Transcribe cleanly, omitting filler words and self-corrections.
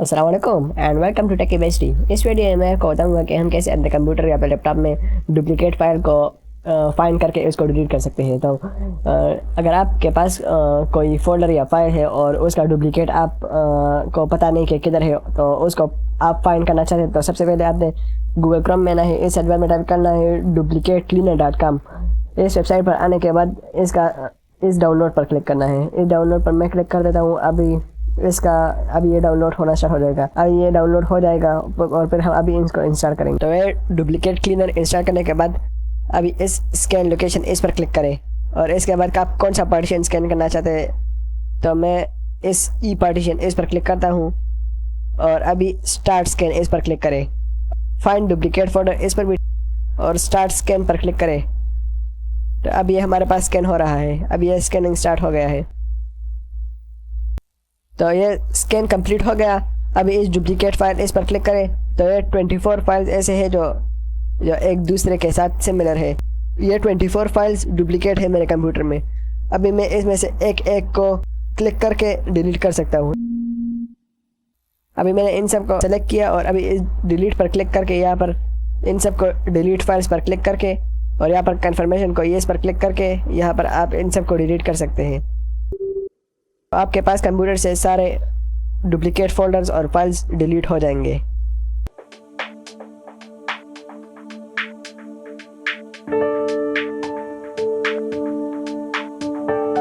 अस्सलाम वालेकुम and welcome to Techy Bestie. इस वीडियो में मैं बताऊंगा कि हम कैसे अपने कंप्यूटर या फिर लैपटॉप में डुप्लीकेट फाइल को फाइंड करके उसको डिलीट कर सकते हैं। तो अगर आपके पास कोई फोल्डर या फाइल है और उसका डुप्लीकेट आप को पता नहीं कि किधर है, तो उसको आप फाइंड करना चाहते हैं तो सबसे पहले आपने गूगल क्रोम में ना है इस एडवाइस में टाइप करना है duplicatecleaner.com। इस वेबसाइट पर आने के बाद इस डाउनलोड पर क्लिक करना है। इस डाउनलोड पर मैं क्लिक कर देता हूँ। अभी ये डाउनलोड होना स्टार्ट हो जाएगा। अभी ये डाउनलोड हो जाएगा और फिर हम अभी इसको इंस्टॉल करेंगे। तो ये डुप्लीकेट क्लीनर इंस्टॉल करने के बाद अभी इस स्कैन लोकेशन इस पर क्लिक करें और इसके बाद आप कौन सा पार्टीशन स्कैन करना चाहते हैं, तो मैं इस ई पार्टीशन इस पर क्लिक करता हूँ और अभी स्टार्ट स्कैन इस पर क्लिक करें। फाइंड डुप्लीकेट फोल्डर इस पर भी और स्टार्ट स्कैन पर क्लिक करें। तो अभी ये हमारे पास स्कैन हो रहा है। अभी ये स्कैनिंग स्टार्ट हो गया है। तो ये स्कैन कंप्लीट हो गया। अभी इस डुप्लीकेट फाइल इस पर क्लिक करें तो ये 24 फाइल्स ऐसे हैं जो एक दूसरे के साथ सिमिलर है। ये 24 फाइल्स डुप्लीकेट है मेरे कंप्यूटर में। अभी मैं इसमें से एक एक को क्लिक करके डिलीट कर सकता हूँ। अभी मैंने इन सब को सेलेक्ट किया और अभी इस डिलीट पर क्लिक करके यहाँ पर इन सब को डिलीट फाइल्स पर क्लिक करके और यहाँ पर कन्फर्मेशन को येस पर क्लिक करके यहाँ पर आप इन सब को डिलीट कर सकते हैं। आपके पास कंप्यूटर से सारे डुप्लीकेट फोल्डर्स और फाइल्स डिलीट हो जाएंगे।